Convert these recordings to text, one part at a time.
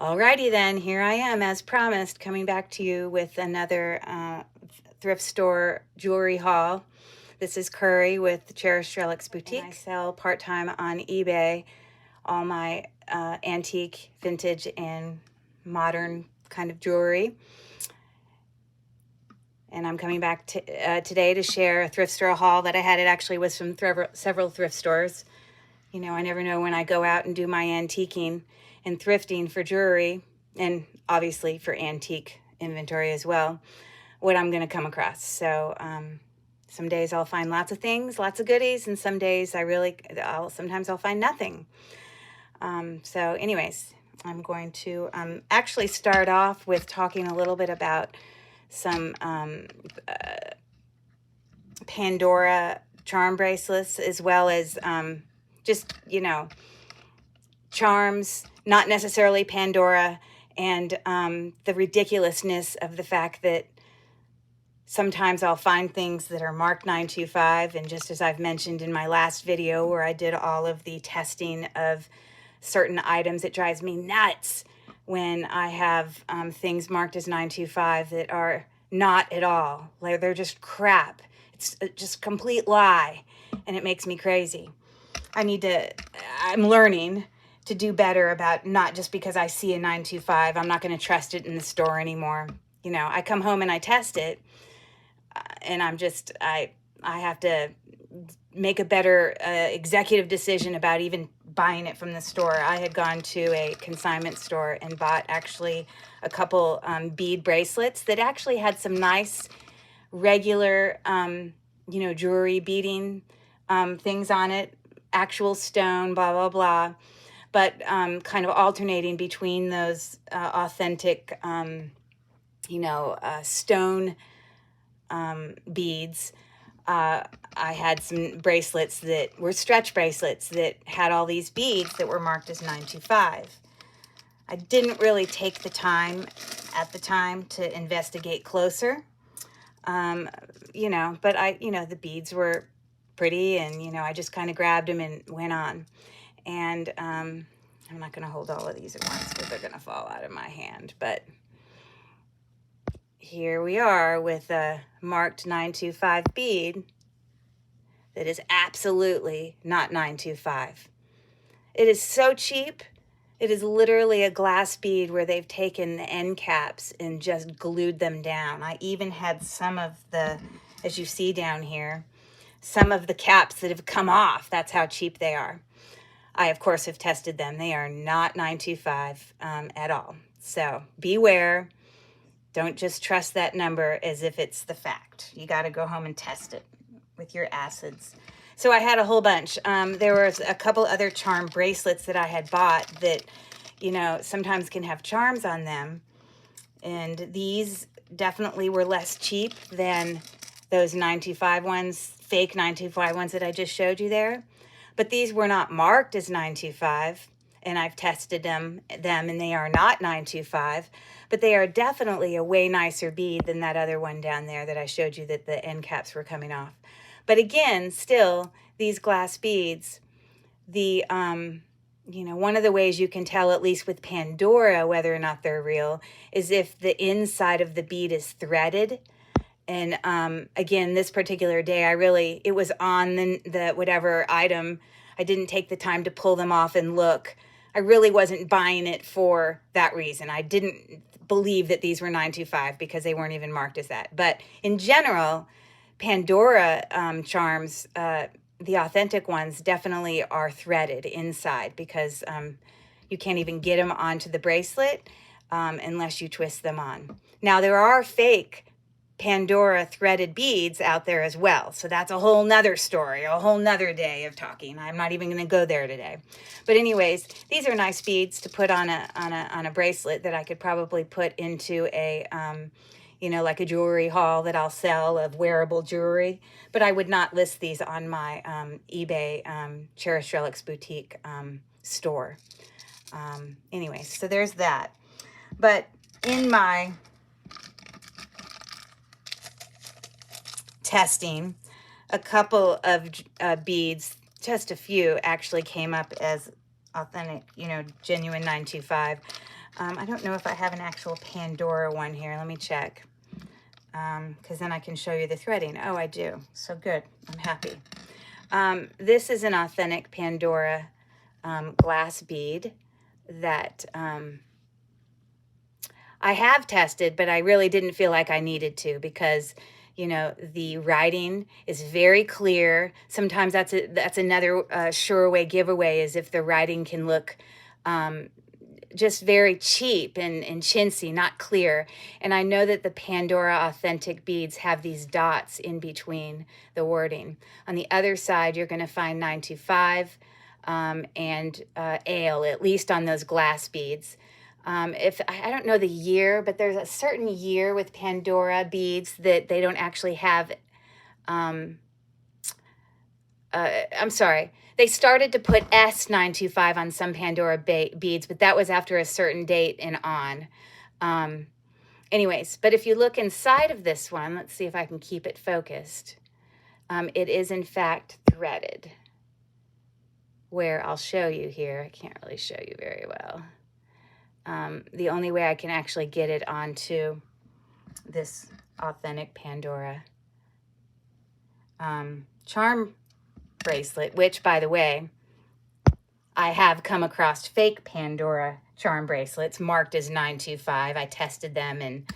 Alrighty then, here I am as promised, coming back to you with another thrift store jewelry haul. This is Curry with the Cherished Relics Boutique. I sell part-time on eBay all my antique, vintage, and modern kind of jewelry. And I'm coming back today to share a thrift store haul that I had. It actually was from several thrift stores. You know, I never know when I go out and do my antiquing and thrifting for jewelry, and obviously for antique inventory as well, what I'm going to come across. So some days I'll find lots of things, lots of goodies, and some days sometimes I'll find nothing. So anyways, I'm going to actually start off with talking a little bit about some Pandora charm bracelets, as well as just, you know, charms, not necessarily Pandora, and the ridiculousness of the fact that sometimes I'll find things that are marked 925, and just as I've mentioned in my last video where I did all of the testing of certain items, it drives me nuts when I have things marked as 925 that are not at all. Like, they're just crap. It's just complete lie, and it makes me crazy. I'm learning to do better about, not just because I see a 925, I'm not going to trust it in the store anymore. You know, I come home and I test it, and I have to make a better executive decision about even buying it from the store. I had gone to a consignment store and bought actually a couple bead bracelets that actually had some nice regular, you know, jewelry beading things on it, actual stone, blah, blah, blah, but kind of alternating between those authentic, you know, stone beads. I had some bracelets that were stretch bracelets that had all these beads that were marked as 925. I didn't really take the time at the time to investigate closer, you know, but the beads were pretty, and, you know, I just kind of grabbed them and went on. And I'm not going to hold all of these at once because they're going to fall out of my hand, but here we are with a marked 925 bead that is absolutely not 925. It is so cheap. It is literally a glass bead where they've taken the end caps and just glued them down. I even had some of the, as you see down here, some of the caps that have come off. That's how cheap they are. I, of course, have tested them. They are not 925 at all. So beware. Don't just trust that number as if it's the fact. You got to go home and test it with your acids. So I had a whole bunch. There was a couple other charm bracelets that I had bought that, you know, sometimes can have charms on them. And these definitely were less cheap than those 925 ones, fake 925 ones that I just showed you there. But these were not marked as 925, and I've tested them, and they are not 925, but they are definitely a way nicer bead than that other one down there that I showed you that the end caps were coming off. But again, still, these glass beads, the, you know, one of the ways you can tell, at least with Pandora, whether or not they're real, is if the inside of the bead is threaded. And again, this particular day, it was on the whatever item. I didn't take the time to pull them off and look. I really wasn't buying it for that reason. I didn't believe that these were 925 because they weren't even marked as that. But in general, Pandora charms, the authentic ones, definitely are threaded inside because you can't even get them onto the bracelet unless you twist them on. Now, there are fake Pandora threaded beads out there as well. So that's a whole nother story, a whole nother day of talking. I'm not even going to go there today. But anyways, these are nice beads to put on a bracelet that I could probably put into a, you know, like a jewelry haul that I'll sell of wearable jewelry. But I would not list these on my eBay Cherished Relics Boutique store. Anyway, so there's that. But in my testing, a couple of beads, just a few, actually came up as authentic, you know, genuine 925. I don't know if I have an actual Pandora one here. Let me check. Because then I can show you the threading. Oh, I do. So good. I'm happy. This is an authentic Pandora glass bead that I have tested, but I really didn't feel like I needed to because, you know, the writing is very clear. Sometimes that's another sure way giveaway, is if the writing can look just very cheap and chintzy, not clear. And I know that the Pandora authentic beads have these dots in between the wording. On the other side, you're going to find 925 and ale, at least on those glass beads. If I don't know the year, but there's a certain year with Pandora beads that they don't actually have. I'm sorry. They started to put S925 on some Pandora beads, but that was after a certain date and on. Anyways, but if you look inside of this one, let's see if I can keep it focused. It is in fact threaded, where I'll show you here. I can't really show you very well. The only way I can actually get it onto this authentic Pandora charm bracelet, which, by the way, I have come across fake Pandora charm bracelets marked as 925. I tested them, and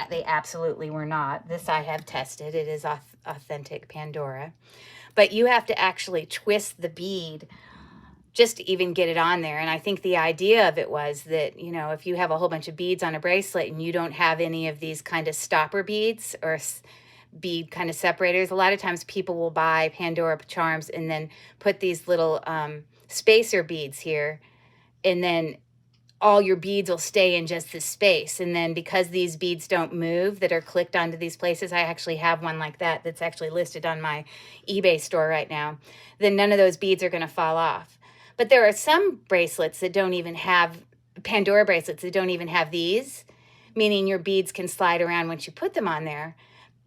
they absolutely were not. This I have tested. It is authentic Pandora. But you have to actually twist the bead just to even get it on there. And I think the idea of it was that, you know, if you have a whole bunch of beads on a bracelet and you don't have any of these kind of stopper beads or bead kind of separators, a lot of times people will buy Pandora charms and then put these little spacer beads here, and then all your beads will stay in just this space. And then because these beads don't move that are clicked onto these places, I actually have one like that that's actually listed on my eBay store right now, then none of those beads are going to fall off. But there are some bracelets that don't even have, Pandora bracelets that don't even have these, meaning your beads can slide around once you put them on there.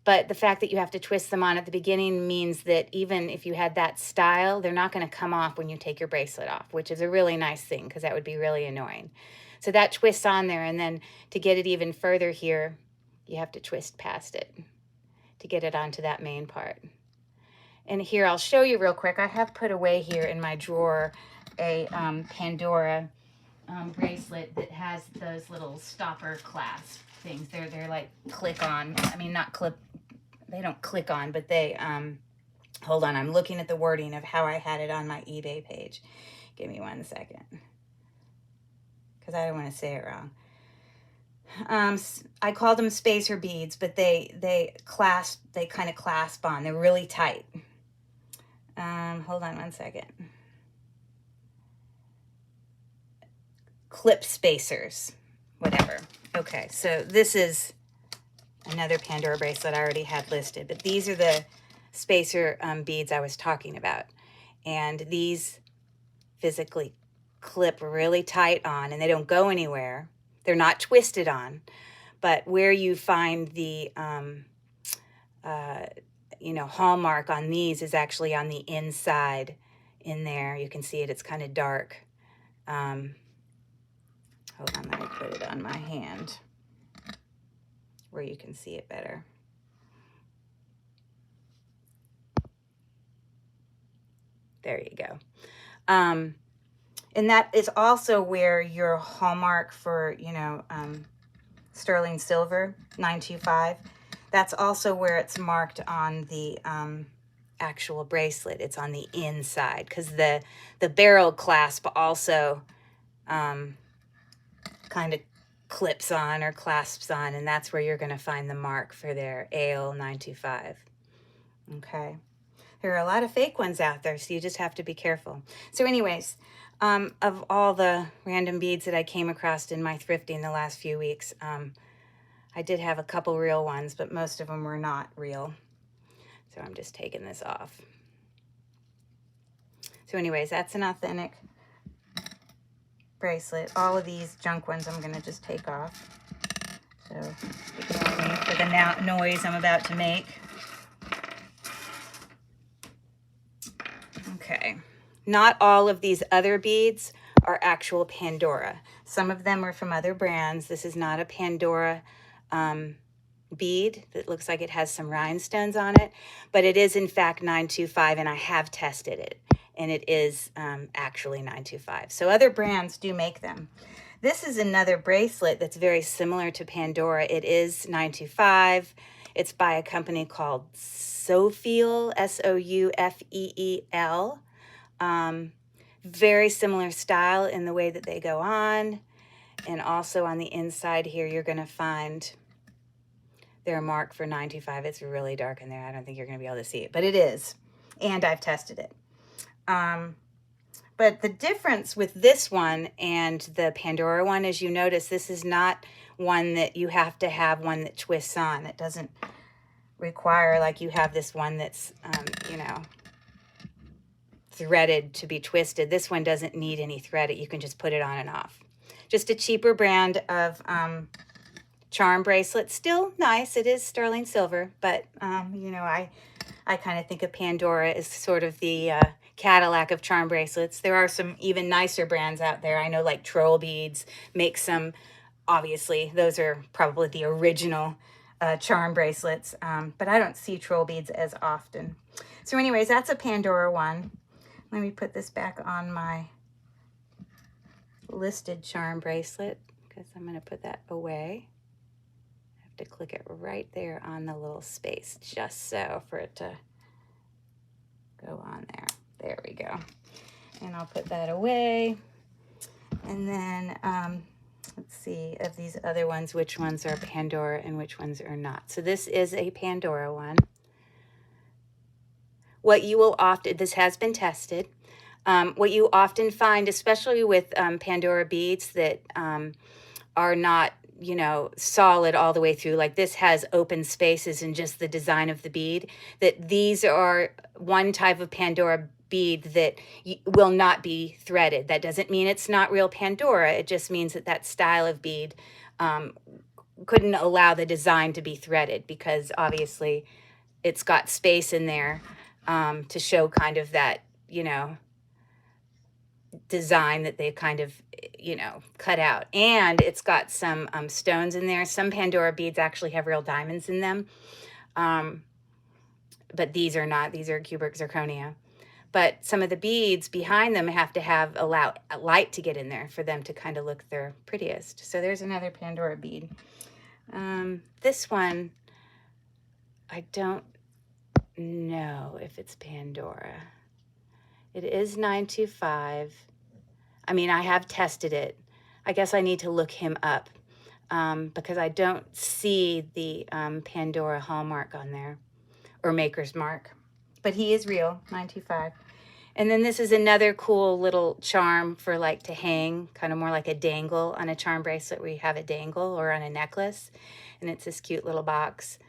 But the fact that you have to twist them on at the beginning means that even if you had that style, they're not going to come off when you take your bracelet off, which is a really nice thing because that would be really annoying. So that twists on there, and then to get it even further here, you have to twist past it to get it onto that main part. And here, I'll show you real quick. I have put away here in my drawer a Pandora bracelet that has those little stopper clasp things. They're like click on. I mean, not clip. They don't click on, but they, hold on. I'm looking at the wording of how I had it on my eBay page. Give me 1 second, because I don't want to say it wrong. I called them spacer beads, but they kind of clasp on. They're really tight. Hold on 1 second. Clip spacers, whatever. Okay, so this is another Pandora bracelet I already had listed, but these are the spacer beads I was talking about. And these physically clip really tight on, and they don't go anywhere. They're not twisted on, but where you find the, you know, hallmark on these is actually on the inside in there. You can see it, it's kind of dark. Hold on, let me put it on my hand where you can see it better. There you go. And that is also where your hallmark for, you know, sterling silver, 925, that's also where it's marked on the actual bracelet. It's on the inside, because the barrel clasp also kind of clips on or clasps on, and that's where you're going to find the mark for their ale 925. Okay. There are a lot of fake ones out there, so you just have to be careful. So anyways, of all the random beads that I came across in my thrifting the last few weeks, I did have a couple real ones, but most of them were not real. So I'm just taking this off. So anyways, that's an authentic bracelet. All of these junk ones I'm going to just take off. So ignore me for the noise I'm about to make. Okay. Not all of these other beads are actual Pandora. Some of them are from other brands. This is not a Pandora bead that looks like it has some rhinestones on it, but it is in fact 925, and I have tested it, and it is actually 925. So other brands do make them. This is another bracelet that's very similar to Pandora. It is 925. It's by a company called Soufeel, Soufeel. Very similar style in the way that they go on. And also on the inside here, you're going to find their mark for 925. It's really dark in there. I don't think you're going to be able to see it, but it is. And I've tested it. But the difference with this one and the Pandora one is, you notice this is not one that you have to have one that twists on. It doesn't require, like you have this one that's, you know, threaded to be twisted. This one doesn't need any threaded. You can just put it on and off. Just a cheaper brand of charm bracelet. Still nice. It is sterling silver, but you know, I kind of think of Pandora as sort of the Cadillac of charm bracelets. There are some even nicer brands out there. I know like Troll Beads makes some. Obviously, those are probably the original charm bracelets, but I don't see Troll Beads as often. So anyways, that's a Pandora one. Let me put this back on my listed charm bracelet, because I'm going to put that away. I have to click it right there on the little space, just so for it to go on there. There we go. And I'll put that away. And then let's see, of these other ones, which ones are Pandora and which ones are not. So this is a Pandora one. What you will often, this has been tested, what you often find, especially with Pandora beads that are not, you know, solid all the way through, like this has open spaces in just the design of the bead, that these are one type of Pandora bead that will not be threaded. That doesn't mean it's not real Pandora. It just means that that style of bead couldn't allow the design to be threaded, because obviously it's got space in there to show kind of that, you know, design that they've kind of, you know, cut out. And it's got some stones in there. Some Pandora beads actually have real diamonds in them. But these are not. These are cubic zirconia. But some of the beads behind them have to have allow light to get in there for them to kind of look their prettiest. So there's another Pandora bead. This one, I don't know if it's Pandora. It is 925. I mean, I have tested it. I guess I need to look him up because I don't see the Pandora hallmark on there, or maker's mark. But he is real, 925. And then this is another cool little charm for like to hang, kind of more like a dangle on a charm bracelet where you have a dangle, or on a necklace. And it's this cute little box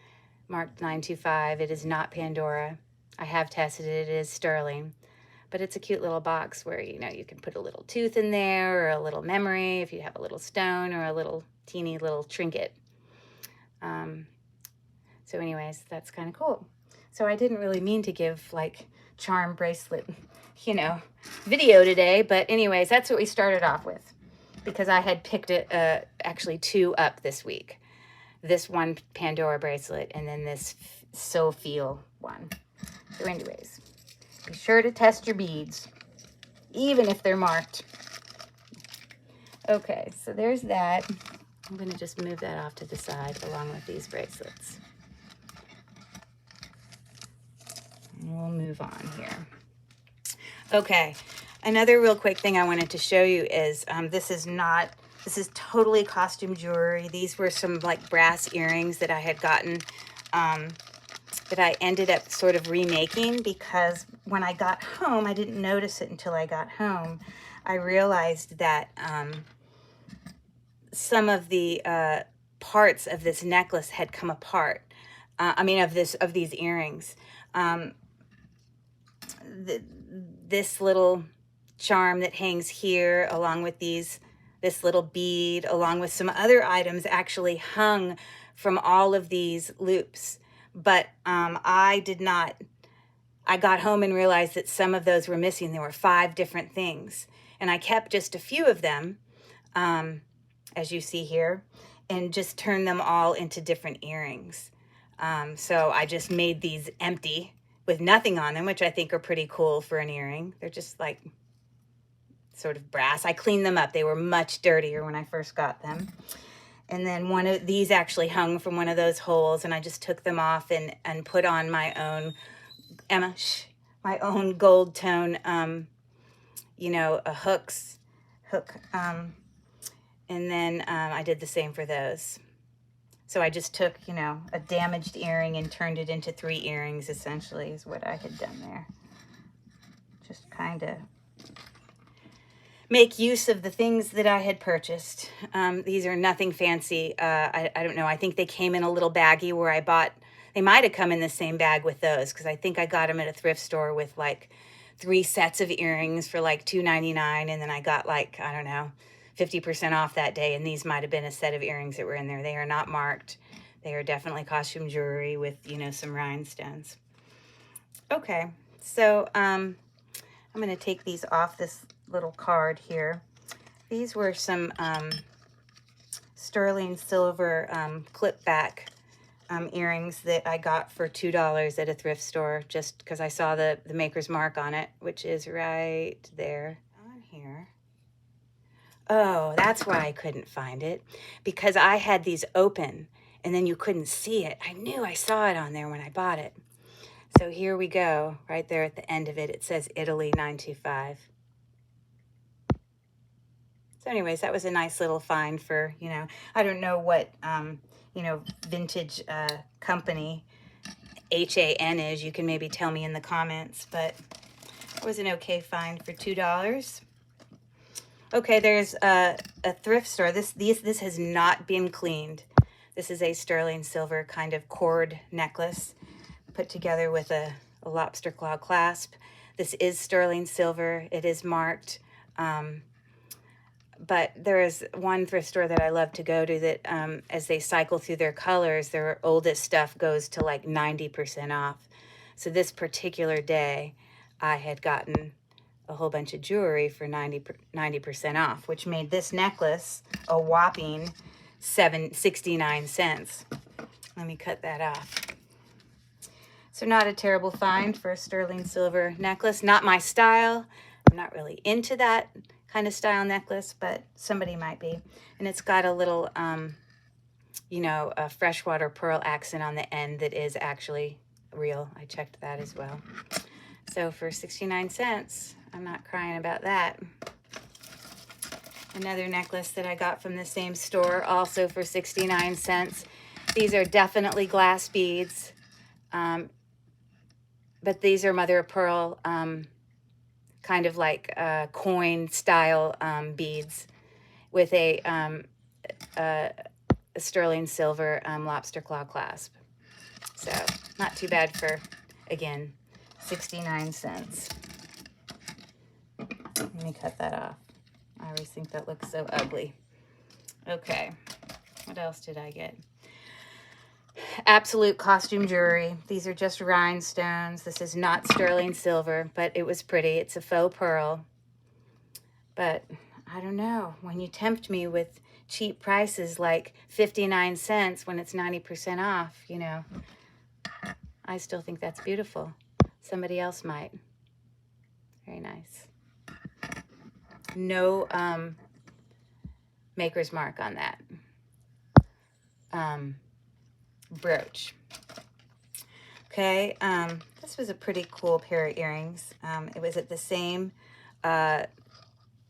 marked 925. It is not Pandora. I have tested it. It is sterling. But it's a cute little box where, you know, you can put a little tooth in there, or a little memory if you have a little stone, or a little teeny little trinket. So anyways, that's kind of cool. So I didn't really mean to give like charm bracelet, you know, video today. But anyways, that's what we started off with, because I had picked it, actually 2 up this week. This one Pandora bracelet, and then this Soufeel one. So anyways, be sure to test your beads, even if they're marked. Okay, so there's that. I'm going to just move that off to the side along with these bracelets. And we'll move on here. Okay, another real quick thing I wanted to show you is this is totally costume jewelry. These were some like brass earrings that I had gotten that I ended up sort of remaking, because when I got home, I didn't notice it until I got home. I realized that some of the parts of this necklace had come apart. Of these earrings. This little charm that hangs here, along with this little bead, along with some other items, actually hung from all of these loops. But I got home and realized that some of those were missing. There were 5 different things. And I kept just a few of them, as you see here, and just turned them all into different earrings. So I just made these empty with nothing on them, which I think are pretty cool for an earring. They're just like sort of brass. I cleaned them up. They were much dirtier when I first got them. And then one of these actually hung from one of those holes, and I just took them off and put on my own, Emma, my own gold tone, you know, a hook. And then I did the same for those. So I just took, you know, a damaged earring and turned it into 3 earrings, essentially, is what I had done there. Just kind of make use of the things that I had purchased. These are nothing fancy. I don't know. I think they came in a little baggie where I bought, they might have come in the same bag with those, because I think I got them at a thrift store with like 3 sets of earrings for like $2.99, and then I got like, I don't know, 50% off that day, and these might have been a set of earrings that were in there. They are not marked. They are definitely costume jewelry with, you know, some rhinestones. Okay, so I'm going to take these off this little card here. These were some sterling silver clip back earrings that I got for $2 at a thrift store, just because I saw the maker's mark on it, which is right there on here. Oh, that's why I couldn't find it, because I had these open and then you couldn't see it. I knew I saw it on there when I bought it. So here we go, right there at the end of it. It says Italy 925. So anyways, that was a nice little find for, you know, I don't know what, you know, vintage company HAN is. You can maybe tell me in the comments, but it was an okay find for $2. Okay, there's a thrift store. This has not been cleaned. This is a sterling silver kind of cord necklace put together with a lobster claw clasp. This is sterling silver. It is marked. But there is one thrift store that I love to go to that as they cycle through their colors, their oldest stuff goes to like 90% off. So this particular day, I had gotten a whole bunch of jewelry for 90% off, which made this necklace a whopping 69 cents. Let me cut that off. So not a terrible find for a sterling silver necklace. Not my style. I'm not really into that kind of style necklace, but somebody might be. And it's got a little, you know, a freshwater pearl accent on the end that is actually real. I checked that as well. So for 69 cents, I'm not crying about that. Another necklace that I got from the same store, also for 69 cents. These are definitely glass beads, but these are mother of pearl, kind of like coin style beads with a sterling silver lobster claw clasp. So not too bad for, again, 69 cents. Let me cut that off. I always think that looks so ugly. Okay, what else did I get? Absolute costume jewelry. These are just rhinestones. This is not sterling silver, but it was pretty. It's a faux pearl. But I don't know. When you tempt me with cheap prices like 59 cents when it's 90% off, you know, I still think that's beautiful. Somebody else might. Very nice. No maker's mark on that. Brooch. Okay, this was a pretty cool pair of earrings. It was at the same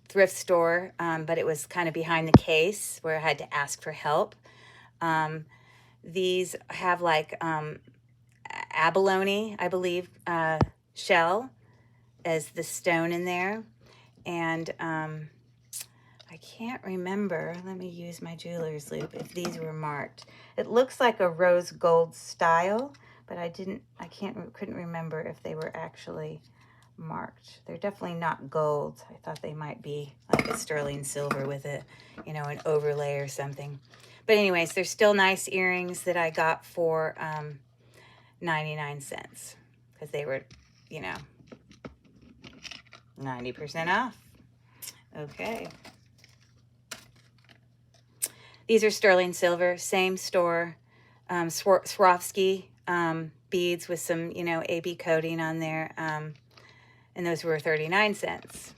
thrift store, but it was kind of behind the case where I had to ask for help. These have like abalone, I believe, shell as the stone in there. And I can't remember, let me use my jeweler's loop, if these were marked. It looks like a rose gold style, but I couldn't remember if they were actually marked. They're definitely not gold. I thought they might be like a sterling silver with a, you know, an overlay or something. But anyways, they're still nice earrings that I got for 99 cents because they were, you know, 90% off. Okay. These are sterling silver, same store, Swarovski beads with some, you know, AB coating on there. And those were 39 cents.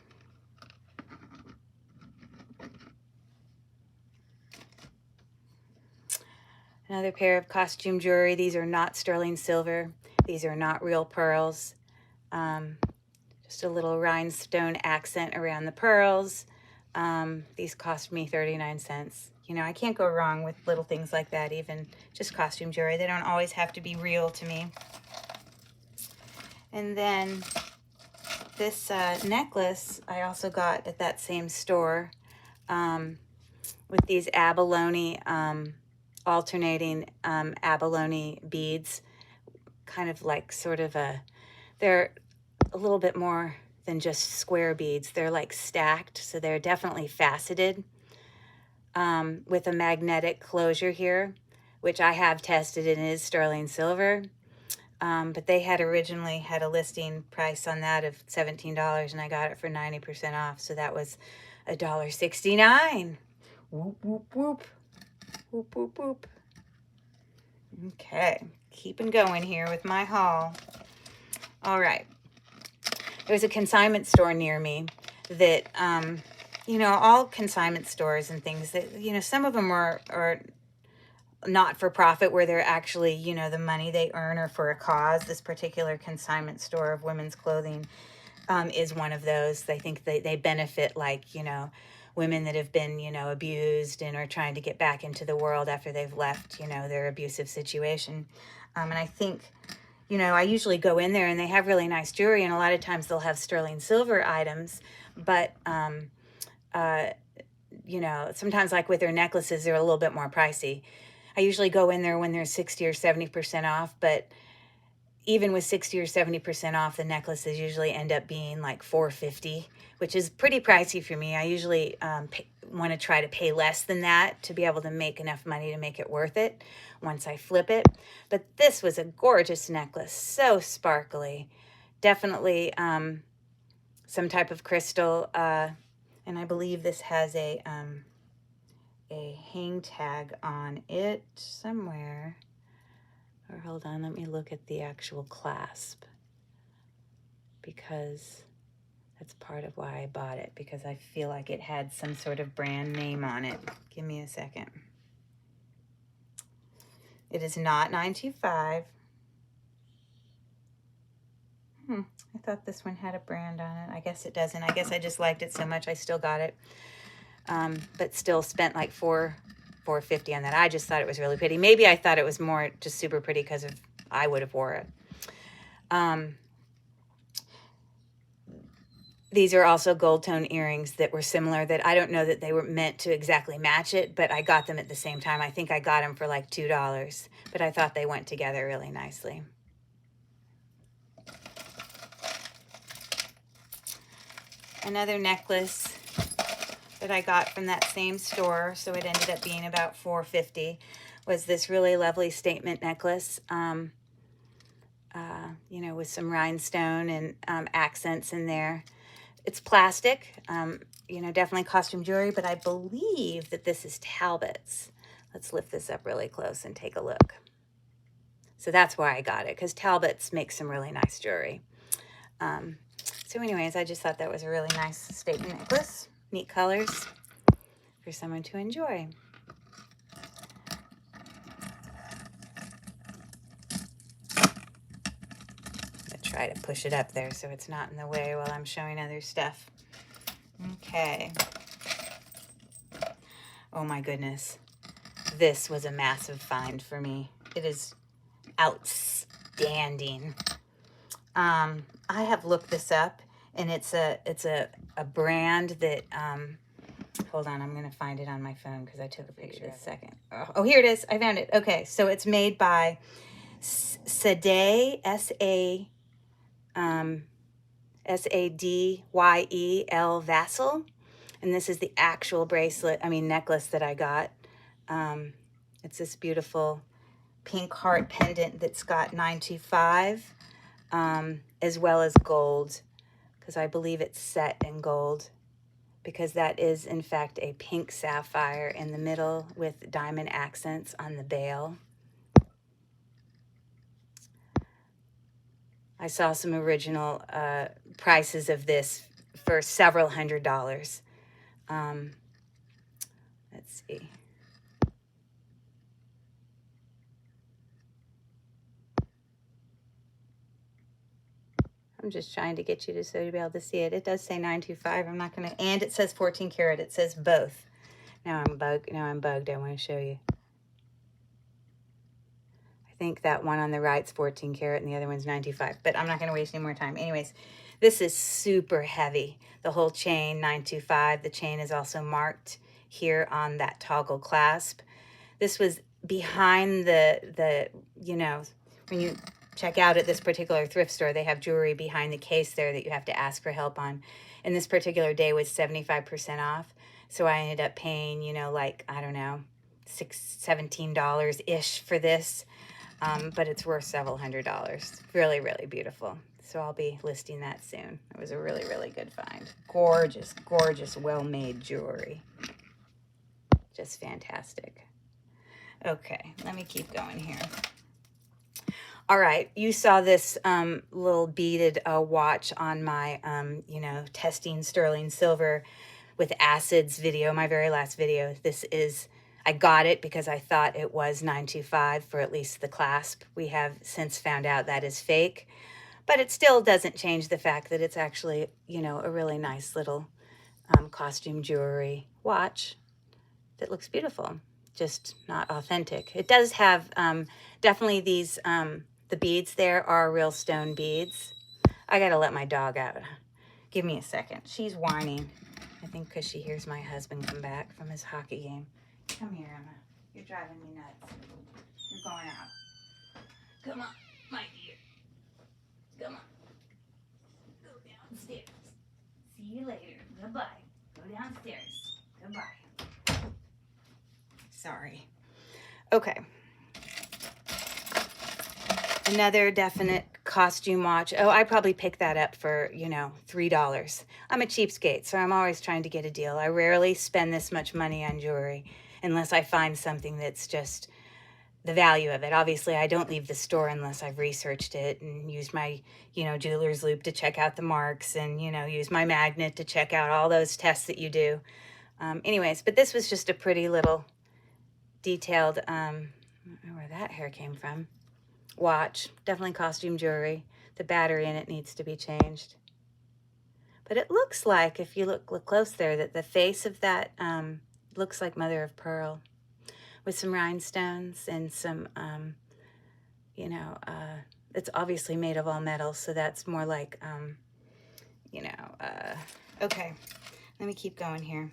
Another pair of costume jewelry. These are not sterling silver. These are not real pearls. Just a little rhinestone accent around the pearls. These cost me 39 cents. You know, I can't go wrong with little things like that, even just costume jewelry. They don't always have to be real to me. And then this necklace I also got at that same store with these abalone, alternating abalone beads. Kind of like sort of they're a little bit more than just square beads. They're like stacked, so they're definitely faceted with a magnetic closure here, which I have tested and is sterling silver. But they had originally had a listing price on that of $17, and I got it for 90% off, so that was $1.69. Whoop, whoop, whoop. Whoop, whoop, whoop. Okay, keeping going here with my haul. All right. There's a consignment store near me that, you know, all consignment stores and things that, you know, some of them are not for profit, where they're actually, you know, the money they earn are for a cause. This particular consignment store of women's clothing is one of those. They think they benefit, like, you know, women that have been, you know, abused and are trying to get back into the world after they've left, you know, their abusive situation. And I think, you know, I usually go in there and they have really nice jewelry, and a lot of times they'll have sterling silver items, but, you know, sometimes like with their necklaces, they're a little bit more pricey. I usually go in there when they're 60 or 70% off, but even with 60 or 70% off, the necklaces usually end up being like $4.50, which is pretty pricey for me. I usually want to try to pay less than that to be able to make enough money to make it worth it once I flip it. But this was a gorgeous necklace, so sparkly. Definitely some type of crystal, and I believe this has a hang tag on it somewhere. Or hold on, let me look at the actual clasp, because that's part of why I bought it, because I feel like it had some sort of brand name on it. Give me a second. It is not 925. I thought this one had a brand on it. I guess it doesn't. I guess I just liked it so much I still got it. But still spent like $4.50 on that. I just thought it was really pretty. Maybe I thought it was more just super pretty because of I would have wore it. These are also gold tone earrings that were similar, that I don't know that they were meant to exactly match it, but I got them at the same time. I think I got them for like $2, but I thought they went together really nicely. Another necklace that I got from that same store, so it ended up being about $4.50, was this really lovely statement necklace, you know, with some rhinestone and accents in there. It's plastic, you know, definitely costume jewelry, but I believe that this is Talbot's. Let's lift this up really close and take a look. So that's why I got it, because Talbot's makes some really nice jewelry. So anyways, I just thought that was a really nice statement necklace. Neat colors for someone to enjoy. I'm gonna try to push it up there so it's not in the way while I'm showing other stuff. Okay. Oh my goodness. This was a massive find for me. It is outstanding. I have looked this up, and it's a brand that, hold on, I'm going to find it on my phone because I took a picture a second. Oh, here it is. I found it. Okay, so it's made by Sadye, S-A-D-Y-E-L Vassal. And this is the actual necklace that I got. It's this beautiful pink heart pendant that's got 925, as well as gold, because I believe it's set in gold. because that is in fact a pink sapphire in the middle with diamond accents on the bail. I saw some original prices of this for several $100s. Let's see. I'm just trying to get you to so you'll be able to see it. It does say 925. I'm not gonna, and it says 14 karat. It says both. Now I'm bugged. I want to show you. I think that one on the right's 14 karat and the other one's 925. But I'm not gonna waste any more time. Anyways, this is super heavy. The whole chain 925. The chain is also marked here on that toggle clasp. This was behind the you know, when you check out at this particular thrift store, they have jewelry behind the case there that you have to ask for help on. And this particular day was 75% off. So I ended up paying, you know, like, I don't know, $17-ish for this. But it's worth several $100s. Really, really beautiful. So I'll be listing that soon. It was a really, really good find. Gorgeous, gorgeous, well-made jewelry. Just fantastic. Okay, let me keep going here. All right, you saw this little beaded watch on my, you know, testing sterling silver with acids video, my very last video. This is, I got it because I thought it was 925 for at least the clasp. We have since found out that is fake, but it still doesn't change the fact that it's actually, you know, a really nice little costume jewelry watch that looks beautiful, just not authentic. It does have definitely these, the beads there are real stone beads. I gotta let my dog out. Give me a second. She's whining. I think because she hears my husband come back from his hockey game. Come here, Emma. You're driving me nuts. You're going out. Come on, my dear. Come on. Go downstairs. See you later. Goodbye. Go downstairs. Goodbye. Sorry. Okay. Another definite costume watch. Oh, I probably picked that up for, you know, $3. I'm a cheapskate, so I'm always trying to get a deal. I rarely spend this much money on jewelry unless I find something that's just the value of it. Obviously, I don't leave the store unless I've researched it and used my, you know, jeweler's loop to check out the marks and, you know, use my magnet to check out all those tests that you do. Anyways, but this was just a pretty little detailed, I don't know where that hair came from. Watch, definitely costume jewelry. The battery in it needs to be changed. But it looks like, if you look close there, that the face of that looks like mother of pearl with some rhinestones and some, you know, it's obviously made of all metals, so that's more like, you know, okay, let me keep going here.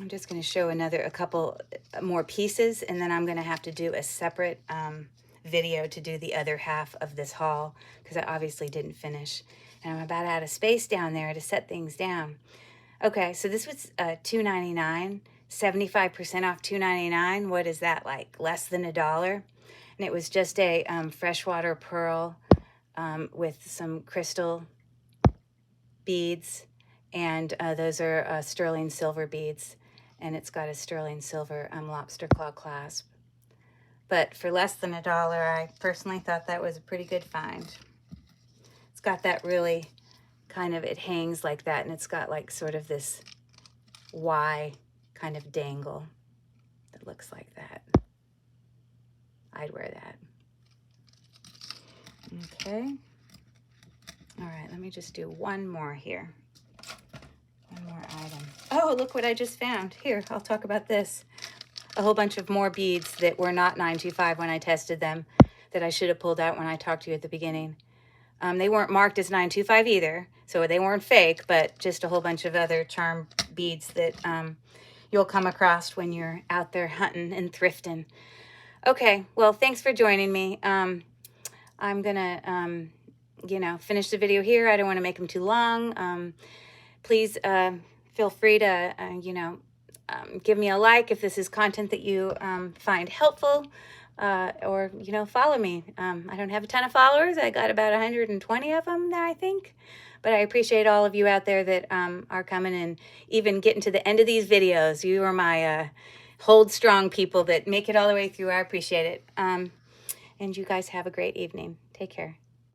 I'm just going to show a couple more pieces, and then I'm going to have to do a separate video to do the other half of this haul because I obviously didn't finish. And I'm about out of space down there to set things down. Okay, so this was $2.99, 75% off $2.99. What is that, like less than $1? And it was just a freshwater pearl with some crystal beads, and those are sterling silver beads. And it's got a sterling silver lobster claw clasp. But for less than $1, I personally thought that was a pretty good find. It's got that really kind of, it hangs like that, and it's got like sort of this Y kind of dangle that looks like that. I'd wear that. Okay. All right, let me just do one more here. One more item. Oh, look what I just found. Here, I'll talk about this. A whole bunch of more beads that were not 925 when I tested them that I should have pulled out when I talked to you at the beginning. They weren't marked as 925 either, so they weren't fake, but just a whole bunch of other charm beads that you'll come across when you're out there hunting and thrifting. Okay, well, thanks for joining me. I'm going to, you know, finish the video here. I don't want to make them too long. Please feel free to, you know, give me a like if this is content that you find helpful, or, you know, follow me. I don't have a ton of followers. I got about 120 of them now, I think. But I appreciate all of you out there that are coming and even getting to the end of these videos. You are my hold strong people that make it all the way through. I appreciate it. And you guys have a great evening. Take care.